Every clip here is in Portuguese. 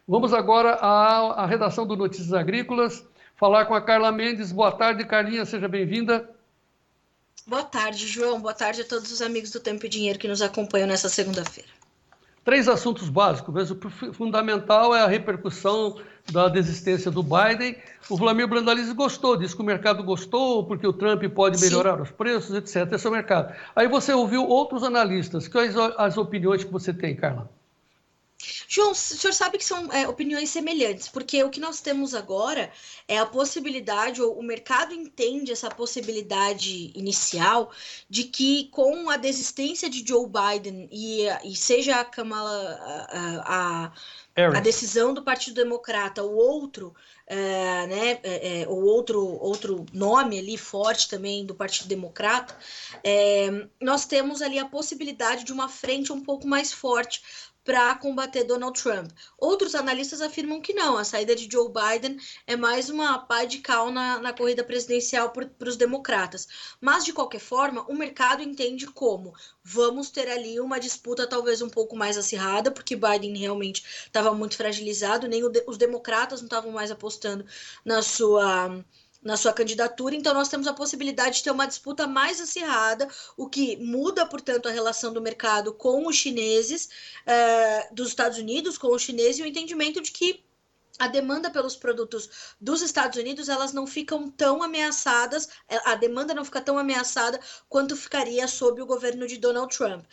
Vamos agora à redação do Notícias Agrícolas, falar com a Carla Mendes. Boa tarde, Carlinha, seja bem-vinda. Boa tarde, João. Boa tarde a todos os amigos do Tempo e Dinheiro que nos acompanham nessa segunda-feira. 3 assuntos básicos, mas o fundamental é a repercussão da desistência do Biden. O Vlamir Brandalize gostou, disse que o mercado gostou, porque o Trump pode Sim. melhorar os preços, etc. Esse é o mercado. Aí você ouviu outros analistas. Quais as opiniões que você tem, Carla? João, o senhor sabe que são opiniões semelhantes, porque o que nós temos agora é a possibilidade, ou o mercado entende essa possibilidade inicial de que com a desistência de Joe Biden e seja a Kamala, a decisão do Partido Democrata, o outro, o outro nome ali forte também do Partido Democrata, nós temos ali a possibilidade de uma frente um pouco mais forte para combater Donald Trump. Outros analistas afirmam que não, a saída de Joe Biden é mais uma pá de cal na corrida presidencial para os democratas. Mas, de qualquer forma, o mercado entende como vamos ter ali uma disputa talvez um pouco mais acirrada, porque Biden realmente estava muito fragilizado, nem os democratas não estavam mais apostando na sua candidatura, então nós temos a possibilidade de ter uma disputa mais acirrada, o que muda, portanto, a relação do mercado com os chineses, dos Estados Unidos, com os chineses, e o entendimento de que a demanda pelos produtos dos Estados Unidos, elas não ficam tão ameaçadas, a demanda não fica tão ameaçada quanto ficaria sob o governo de Donald Trump.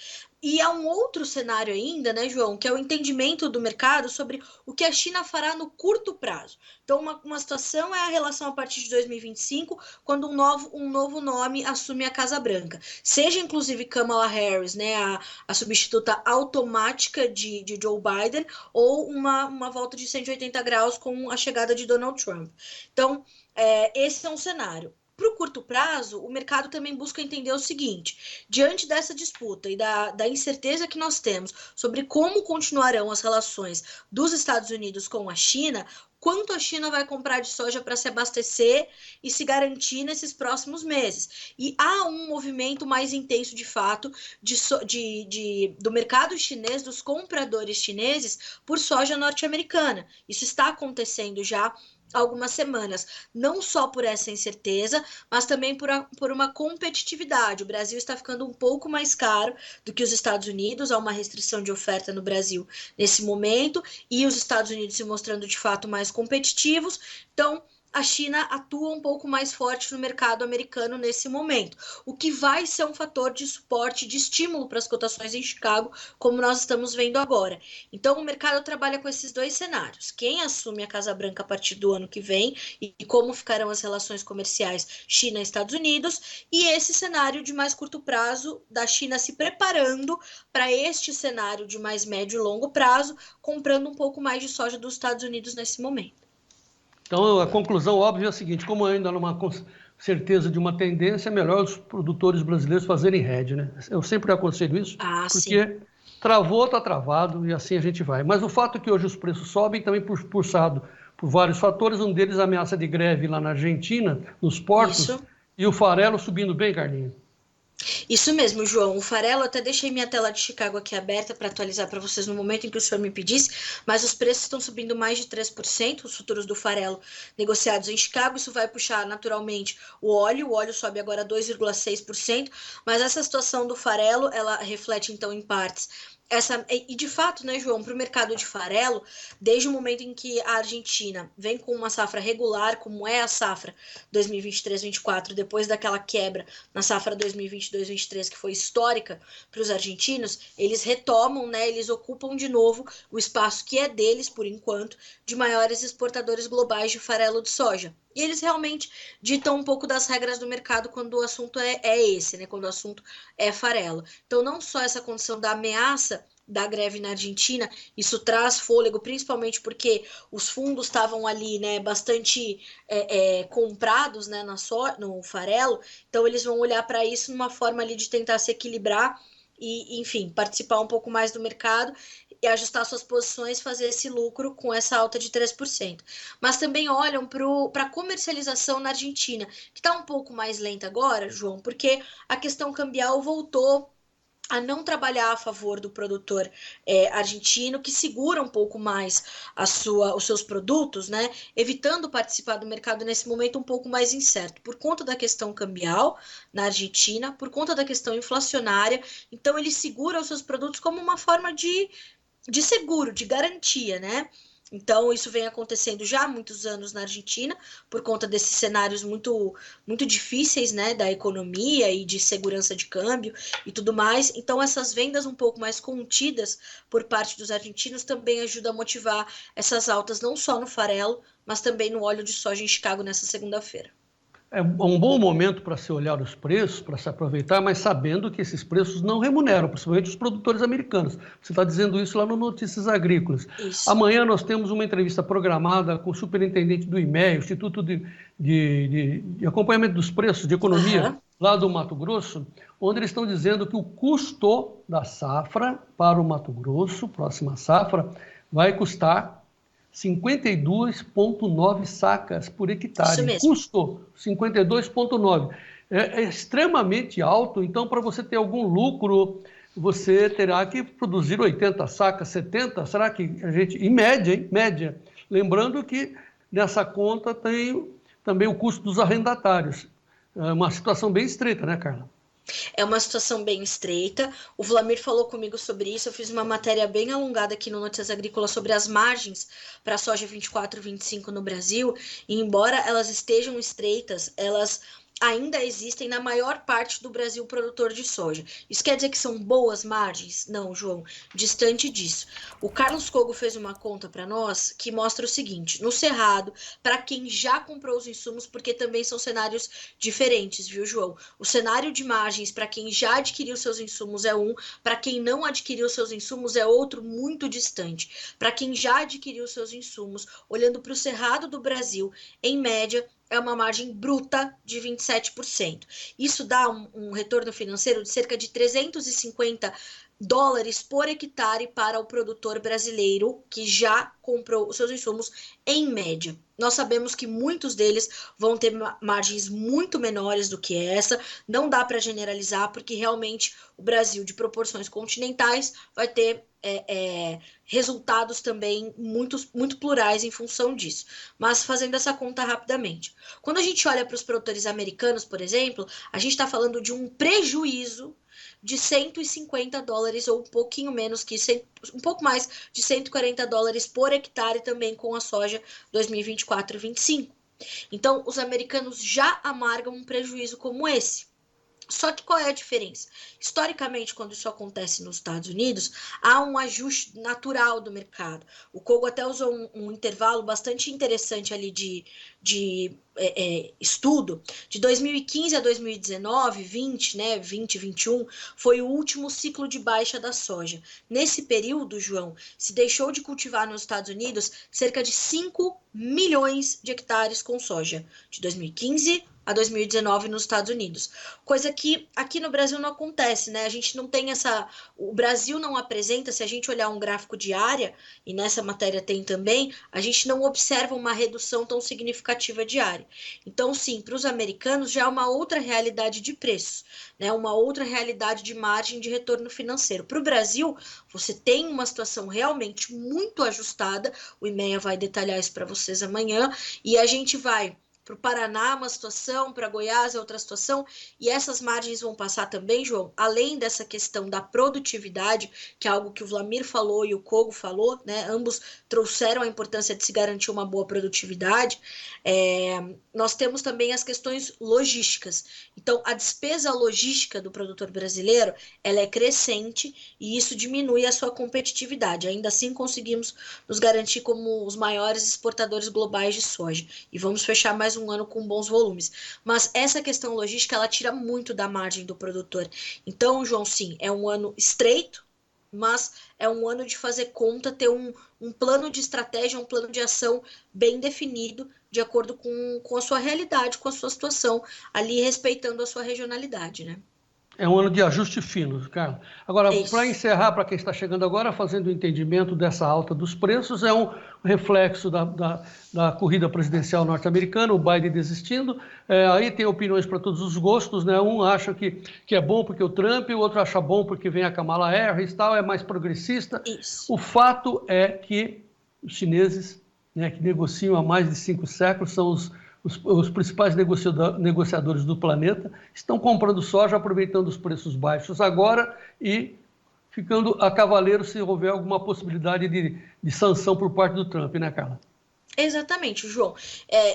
E há um outro cenário ainda, né, João, que é o entendimento do mercado sobre o que a China fará no curto prazo. Então, uma situação é a relação a partir de 2025, quando um novo nome assume a Casa Branca. Seja, inclusive, Kamala Harris, né, a substituta automática de Joe Biden, ou uma volta de 180 graus com a chegada de Donald Trump. Então, esse é um cenário. Para o curto prazo, o mercado também busca entender o seguinte: diante dessa disputa e da incerteza que nós temos sobre como continuarão as relações dos Estados Unidos com a China, quanto a China vai comprar de soja para se abastecer e se garantir nesses próximos meses. E há um movimento mais intenso, de fato, do mercado chinês, dos compradores chineses, por soja norte-americana. Isso está acontecendo já algumas semanas, não só por essa incerteza, mas também por uma competitividade. O Brasil está ficando um pouco mais caro do que os Estados Unidos, há uma restrição de oferta no Brasil nesse momento, e os Estados Unidos se mostrando de fato mais competitivos. Então, a China atua um pouco mais forte no mercado americano nesse momento, o que vai ser um fator de suporte, de estímulo para as cotações em Chicago, como nós estamos vendo agora. Então, o mercado trabalha com esses dois cenários: quem assume a Casa Branca a partir do ano que vem e como ficarão as relações comerciais China-Estados Unidos, e esse cenário de mais curto prazo da China se preparando para este cenário de mais médio e longo prazo, comprando um pouco mais de soja dos Estados Unidos nesse momento. Então, a conclusão óbvia é a seguinte: como ainda não há uma certeza de uma tendência, é melhor os produtores brasileiros fazerem hedge, né? Eu sempre aconselho isso, Sim. porque travou, está travado, e assim a gente vai. Mas o fato é que hoje os preços sobem, também pulsado por vários fatores, um deles a ameaça de greve lá na Argentina, nos portos, Isso. e o farelo subindo bem, Carlinhos. Isso mesmo, João. O farelo, até deixei minha tela de Chicago aqui aberta para atualizar para vocês no momento em que o senhor me pedisse, mas os preços estão subindo mais de 3%, os futuros do farelo negociados em Chicago. Isso vai puxar naturalmente o óleo sobe agora 2,6%, mas essa situação do farelo, ela reflete então em partes e de fato, né, João, para o mercado de farelo, desde o momento em que a Argentina vem com uma safra regular, como é a safra 2023-24, depois daquela quebra na safra 2022-23, que foi histórica para os argentinos, eles retomam, né, eles ocupam de novo o espaço que é deles, por enquanto, de maiores exportadores globais de farelo de soja. E eles realmente ditam um pouco das regras do mercado quando o assunto é esse, né? Quando o assunto é farelo. Então, não só essa condição da ameaça da greve na Argentina, isso traz fôlego, principalmente porque os fundos estavam ali, né, bastante comprados, né, no farelo, então eles vão olhar para isso numa forma ali de tentar se equilibrar e, enfim, participar um pouco mais do mercado e ajustar suas posições, fazer esse lucro com essa alta de 3%. Mas também olham para a comercialização na Argentina, que está um pouco mais lenta agora, João, porque a questão cambial voltou a não trabalhar a favor do produtor argentino, que segura um pouco mais os seus produtos, né, evitando participar do mercado nesse momento um pouco mais incerto, por conta da questão cambial na Argentina, por conta da questão inflacionária. Então ele segura os seus produtos como uma forma de seguro, de garantia, né? Então, isso vem acontecendo já há muitos anos na Argentina, por conta desses cenários muito, muito difíceis, né, da economia e de segurança de câmbio e tudo mais. Então, essas vendas um pouco mais contidas por parte dos argentinos também ajudam a motivar essas altas, não só no farelo, mas também no óleo de soja em Chicago nessa segunda-feira. É um bom momento para se olhar os preços, para se aproveitar, mas sabendo que esses preços não remuneram, principalmente os produtores americanos. Você está dizendo isso lá no Notícias Agrícolas. Isso. Amanhã nós temos uma entrevista programada com o superintendente do IMEA, Instituto de Acompanhamento dos Preços de Economia, lá do Mato Grosso, onde eles estão dizendo que o custo da safra para o Mato Grosso, próxima safra, vai custar 52,9 sacas por hectare. Isso mesmo. Custo 52,9. É extremamente alto, então para você ter algum lucro, você terá que produzir 80 sacas, 70, será que a gente, em média, hein? Média. Lembrando que nessa conta tem também o custo dos arrendatários. É uma situação bem estreita, né, Carla? É uma situação bem estreita. O Vlamir falou comigo sobre isso. Eu fiz uma matéria bem alongada aqui no Notícias Agrícolas sobre as margens para a soja 24 e 25 no Brasil. E embora elas estejam estreitas, elas ainda existem na maior parte do Brasil produtor de soja. Isso quer dizer que são boas margens? Não, João, distante disso. O Carlos Cogo fez uma conta para nós que mostra o seguinte: no Cerrado, para quem já comprou os insumos, porque também são cenários diferentes, viu, João? O cenário de margens para quem já adquiriu seus insumos é um, para quem não adquiriu seus insumos é outro muito distante. Para quem já adquiriu seus insumos, olhando para o Cerrado do Brasil, em média, é uma margem bruta de 27%. Isso dá um retorno financeiro de cerca de 350 dólares por hectare para o produtor brasileiro que já comprou os seus insumos em média. Nós sabemos que muitos deles vão ter margens muito menores do que essa, não dá para generalizar, porque realmente o Brasil, de proporções continentais, vai ter resultados também muito plurais em função disso. Mas fazendo essa conta rapidamente. Quando a gente olha para os produtores americanos, por exemplo, a gente está falando de um prejuízo de 150 dólares ou um pouquinho menos que um pouco mais de 140 dólares por hectare também com a soja 2024 e 25. Então, os americanos já amargam um prejuízo como esse. Só que qual é a diferença? Historicamente, quando isso acontece nos Estados Unidos, há um ajuste natural do mercado. O Kogo até usou um intervalo bastante interessante ali de estudo. De 2015 a 2019, 20, né, 20, 21, foi o último ciclo de baixa da soja. Nesse período, João, se deixou de cultivar nos Estados Unidos cerca de 5 milhões de hectares com soja. De 2015 a 2019 nos Estados Unidos. Coisa que aqui no Brasil não acontece, né? A gente não tem essa... O Brasil não apresenta, se a gente olhar um gráfico de área, e nessa matéria tem também, a gente não observa uma redução tão significativa de área. Então, sim, para os americanos já é uma outra realidade de preços, né? Uma outra realidade de margem de retorno financeiro. Para o Brasil, você tem uma situação realmente muito ajustada, o IMEA vai detalhar isso para vocês amanhã, e a gente vai para o Paraná uma situação, para Goiás é outra situação, e essas margens vão passar também, João, além dessa questão da produtividade, que é algo que o Vlamir falou e o Kogo falou, né? Ambos trouxeram a importância de se garantir uma boa produtividade. Nós temos também as questões logísticas. Então, a despesa logística do produtor brasileiro, ela é crescente e isso diminui a sua competitividade. Ainda assim, conseguimos nos garantir como os maiores exportadores globais de soja. E vamos fechar mais um ano com bons volumes. Mas essa questão logística, ela tira muito da margem do produtor. Então, João, sim, é um ano estreito, mas é um ano de fazer conta, ter um plano de estratégia, um plano de ação bem definido, de acordo com a sua realidade, com a sua situação, ali respeitando a sua regionalidade, né? É um ano de ajuste fino, Carla. Agora, É para isso. encerrar, para quem está chegando agora, fazendo o entendimento dessa alta dos preços, é um reflexo da corrida presidencial norte-americana, o Biden desistindo. Aí tem opiniões para todos os gostos, né? Um acha que é bom porque o Trump, o outro acha bom porque vem a Kamala Harris e tal, é mais progressista. Isso. O fato é que os chineses, né, que negociam há mais de 5 séculos, são os principais negociadores do planeta, estão comprando soja, aproveitando os preços baixos agora e ficando a cavaleiro se houver alguma possibilidade de sanção por parte do Trump, né, Carla? Exatamente, João.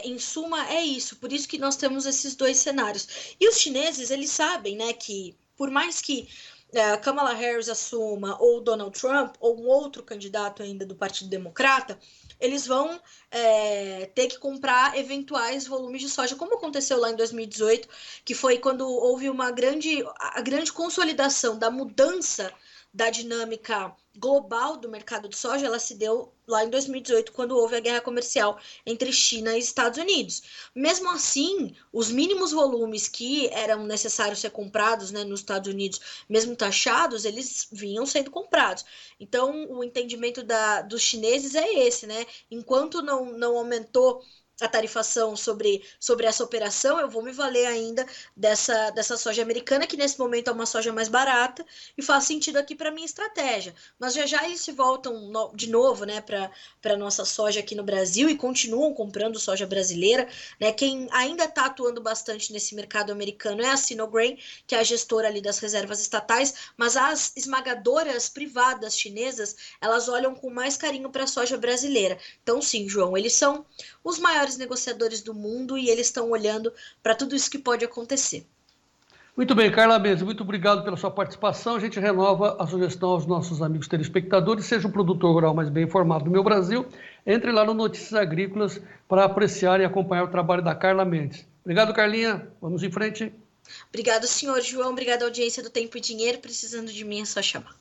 Em suma, é isso. Por isso que nós temos esses dois cenários. E os chineses, eles sabem, né, que por mais que Kamala Harris assuma, ou Donald Trump, ou um outro candidato ainda do Partido Democrata, eles vão ter que comprar eventuais volumes de soja, como aconteceu lá em 2018, que foi quando houve a grande consolidação da mudança da dinâmica global do mercado de soja, ela se deu lá em 2018, quando houve a guerra comercial entre China e Estados Unidos. Mesmo assim, os mínimos volumes que eram necessários ser comprados, né, nos Estados Unidos, mesmo taxados, eles vinham sendo comprados. Então, o entendimento dos chineses é esse, né? Enquanto não aumentou a tarifação sobre essa operação, eu vou me valer ainda dessa soja americana, que nesse momento é uma soja mais barata e faz sentido aqui para minha estratégia. Mas já eles se voltam de novo, né, para nossa soja aqui no Brasil e continuam comprando soja brasileira, né? Quem ainda está atuando bastante nesse mercado americano é a Sinograin, que é a gestora ali das reservas estatais, mas as esmagadoras privadas chinesas, elas olham com mais carinho para a soja brasileira. Então, sim, João, eles são os maiores negociadores do mundo e eles estão olhando para tudo isso que pode acontecer. Muito bem, Carla Mendes, muito obrigado pela sua participação. A gente renova a sugestão aos nossos amigos telespectadores, seja um produtor rural mais bem informado do meu Brasil, entre lá no Notícias Agrícolas para apreciar e acompanhar o trabalho da Carla Mendes. Obrigado, Carlinha. Vamos em frente. Obrigado, senhor João. Obrigado, audiência do Tempo e Dinheiro. Precisando de mim é só chamar.